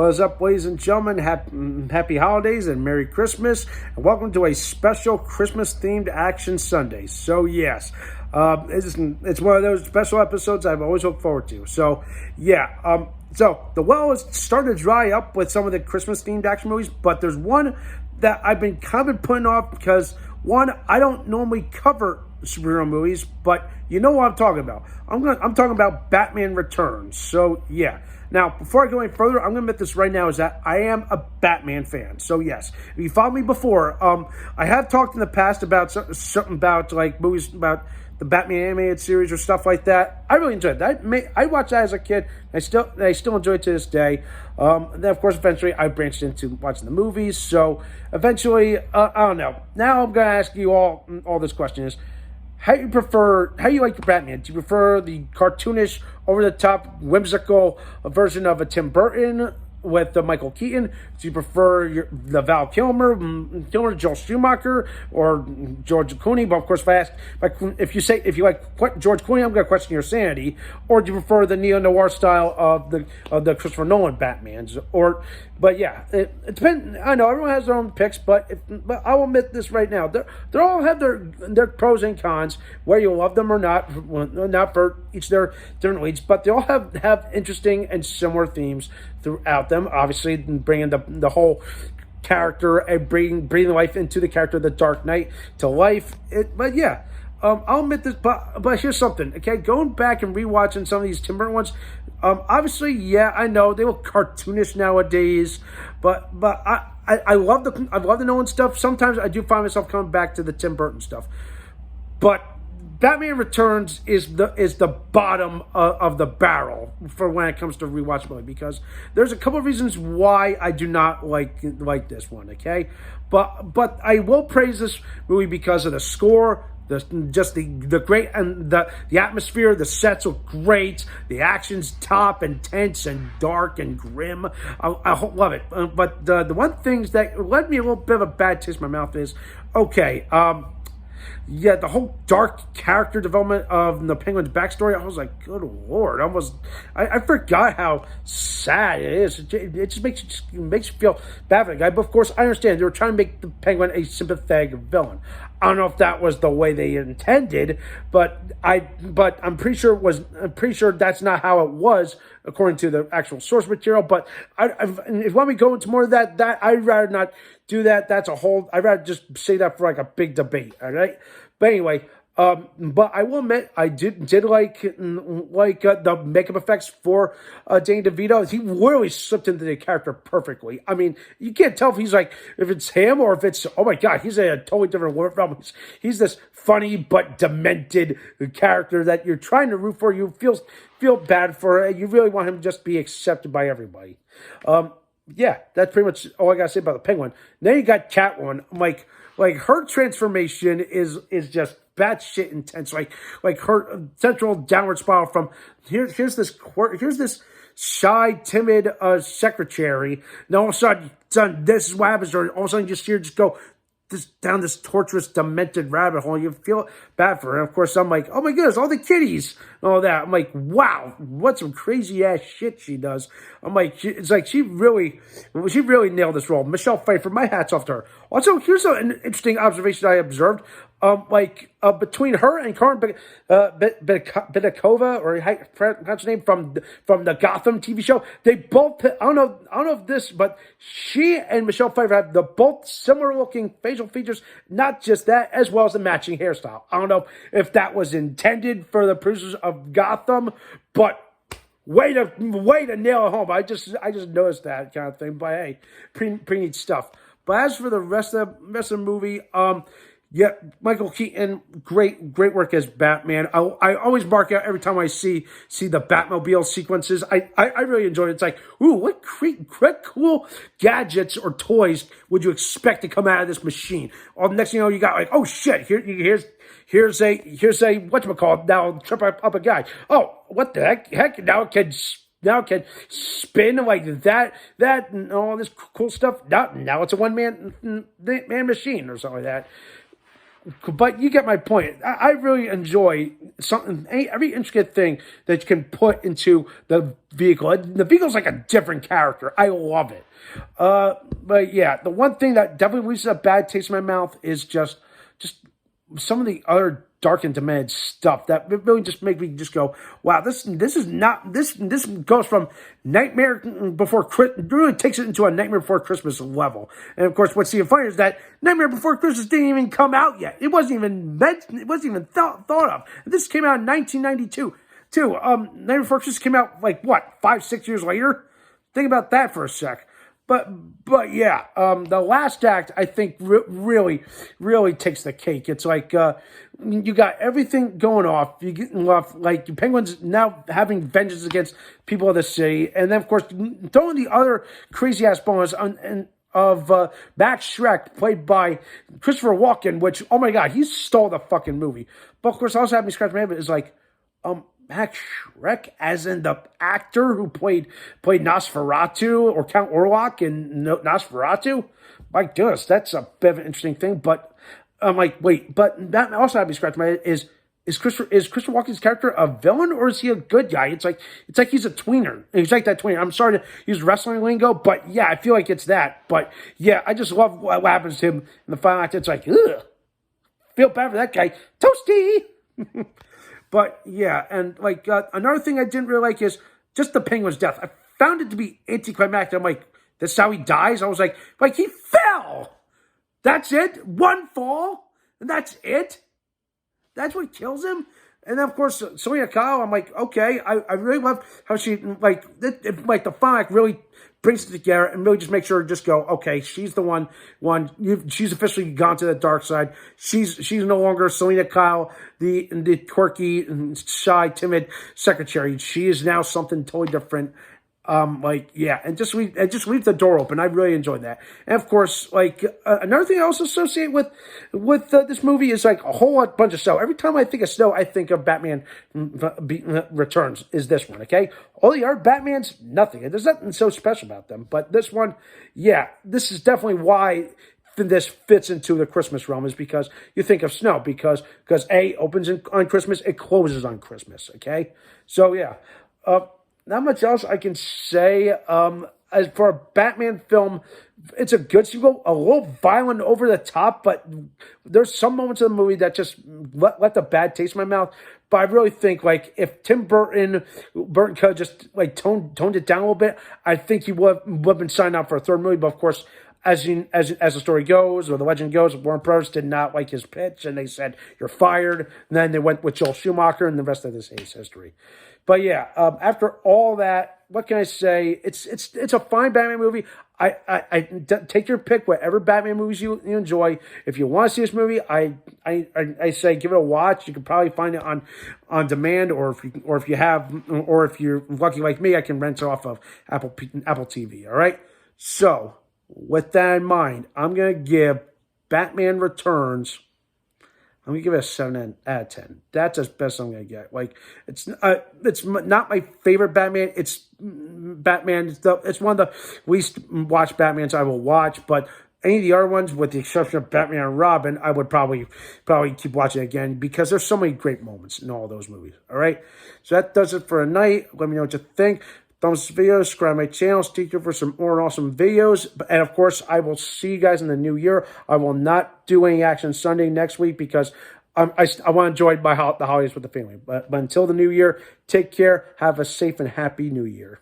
What is up, ladies and gentlemen? Happy holidays and Merry Christmas, and welcome to a special Christmas-themed Action Sunday. So, yes, it's one of those special episodes I've always looked forward to. So, yeah, so the well is starting to dry up with some of the Christmas-themed action movies, but there's one that I've been kind of putting off because, one, I don't normally cover superhero movies, but you know what I'm talking about. I'm talking about Batman Returns. So, yeah. Now, before I go any further, I'm going to admit this right now is that I am a Batman fan. So, yes, if you followed me before, I have talked in the past about something about, like, movies about the Batman animated series or stuff like that. I really enjoyed that. I watched that as a kid. I still enjoy it to this day. And then, of course, eventually I branched into watching the movies. So, eventually, I don't know. Now I'm going to ask you all this question is, how do you like your Batman? Do you prefer the cartoonish, over-the-top, whimsical version of a Tim Burton with Michael Keaton? Do you prefer the Val Kilmer, Joel Schumacher, or George Clooney? But of course, if you like George Clooney, I'm going to question your sanity. Or do you prefer the neo-noir style of the Christopher Nolan Batmans? But yeah, it depends. I know everyone has their own picks, but I will admit this right now: they all have their pros and cons, whether you love them or not for each their different leads. But they all have interesting and similar themes throughout them. Obviously, bringing the whole character and breathing life into the character of the Dark Knight to life. But yeah. I'll admit this, but here's something, okay? Going back and rewatching some of these Tim Burton ones, obviously, yeah, I know they look cartoonish nowadays, but I love the Nolan stuff. Sometimes I do find myself coming back to the Tim Burton stuff, but Batman Returns is the bottom of the barrel for when it comes to rewatchability, because there's a couple of reasons why I do not like this one, okay? But I will praise this movie because of the score. The great and the atmosphere, the sets are great, the action's top, intense and dark and grim. I love it. But the one thing that led me a little bit of a bad taste in my mouth is, okay, yeah, the whole dark character development of the Penguin's backstory, I was like, good Lord. I forgot how sad it is. It just makes you feel bad for the guy. But of course, I understand they were trying to make the Penguin a sympathetic villain. I don't know if that was the way they intended, but I'm pretty sure that's not how it was according to the actual source material. But if you want me to go into more of that I'd rather not do that. I'd rather just say that for like a big debate. All right. But anyway, but I will admit I did like the makeup effects for Danny DeVito. He really slipped into the character perfectly. I mean, you can't tell if it's him or if it's, oh my God, he's a totally different film. He's this funny but demented character that you're trying to root for. You feel bad for. You really want him to just be accepted by everybody. Yeah, that's pretty much all I gotta say about the Penguin. Then you got Catwoman. Like her transformation is just batshit intense. Like her central downward spiral from here's this shy, timid secretary. Then all of a sudden, this is what happens. Or all of a sudden, you just hear go down this torturous, demented rabbit hole. You feel bad for her. And of course, I'm like, oh my goodness, all the kitties and all that. I'm like, wow, what some crazy ass shit she does. I'm like, it's like she really nailed this role. Michelle Pfeiffer, my hat's off to her. Also, here's an interesting observation I observed. Between her and Karen Bedakova, or how pronounce her name, from the Gotham TV show, they both, I don't know if this, but she and Michelle Pfeiffer have both similar looking facial features. Not just that, as well as the matching hairstyle. I don't know if that was intended for the producers of Gotham, but way to nail it home. I just noticed that kind of thing. But hey, pretty neat stuff. But as for the rest of the movie, yeah, Michael Keaton, great work as Batman. I always mark out every time I see the Batmobile sequences. I really enjoy it. It's like, ooh, what cool gadgets or toys would you expect to come out of this machine? Or the next thing you know, you got like, oh shit, here's a whatchamacallit, now trip up a guy. Oh, what the heck? Now it can spin like that and all this cool stuff. Now it's a one-man machine or something like that. But you get my point. I really enjoy something, every intricate thing that you can put into the vehicle. The vehicle's like a different character. I love it. But yeah, the one thing that definitely leaves a bad taste in my mouth is just some of the other dark and demanded stuff that really just make me just go, wow, this is not this goes from Nightmare Before Christmas, really takes it into a Nightmare Before Christmas level. And of course, what's even funny is that Nightmare Before Christmas didn't even come out yet. It wasn't even mentioned. It wasn't even thought of. This came out in 1992. Too. Nightmare Before Christmas came out like what, 5-6 years later? Think about that for a sec. But yeah, the last act I think really takes the cake. It's like you got everything going off. You get off like Penguin's now having vengeance against people of the city, and then of course throwing the other crazy ass bonus of Max Schreck, played by Christopher Walken, which, oh my god, he stole the fucking movie. But of course, also having me scratch my head is like, Max Schreck, as in the actor who played Nosferatu or Count Orlok in Nosferatu. My goodness, that's a bit of an interesting thing. But I'm like, wait, but that also had me scratch my head is Christopher Walken's character a villain or is he a good guy? It's like he's a tweener. He's like that tweener. I'm sorry to use wrestling lingo, but yeah, I feel like it's that. But yeah, I just love what happens to him in the final act. It's like, ugh, feel bad for that guy. Toasty. But yeah, and like another thing I didn't really like is just the Penguin's death. I found it to be anticlimactic. I'm like, that's how he dies? I was like he fell. That's it? One fall? And that's it? That's what kills him? And then, of course, Selena Kyle, I'm like, okay, I really love how she, like the final act really brings it together and really just makes her just go, okay, she's the one, she's officially gone to the dark side. She's no longer Selena Kyle, the quirky, shy, timid secretary. She is now something totally different. Yeah, and just leave the door open. I really enjoyed that. And of course, another thing I also associate with this movie is like a whole bunch of snow. Every time I think of snow, I think of Batman Returns. Is this one, okay? All the other Batmans, nothing. There's nothing so special about them. But this one, yeah, this is definitely why this fits into the Christmas realm, is because you think of snow, because A, opens on Christmas, it closes on Christmas, okay? So yeah, not much else I can say. As for a Batman film, it's a good sequel, a little violent, over the top, but there's some moments of the movie that just let the bad taste in my mouth. But I really think, like, if Tim Burton could just toned it down a little bit, I think he would have been signed up for a third movie. But of course, as the story goes, or the legend goes, Warner Bros. Did not like his pitch, and they said, "You're fired." And then they went with Joel Schumacher, and the rest of this is history. But yeah, after all that, what can I say? It's a fine Batman movie. I take your pick, whatever Batman movies you enjoy. If you want to see this movie, I say give it a watch. You can probably find it on demand, or if you're lucky like me, I can rent it off of Apple TV. All right. So with that in mind, I'm gonna give Batman Returns, I'm gonna give it a 7 out of 10. That's as best I'm gonna get. Like, it's not my favorite Batman. It's Batman. It's one of the least watched Batmans I will watch. But any of the other ones, with the exception of Batman and Robin, I would probably keep watching again, because there's so many great moments in all those movies. All right, so that does it for tonight. Let me know what you think. Thumbs up this video, subscribe to my channel, stay tuned for some more awesome videos. And of course, I will see you guys in the new year. I will not do any Action Sunday next week, because I want to enjoy the holidays with the family. But until the new year, take care. Have a safe and happy new year.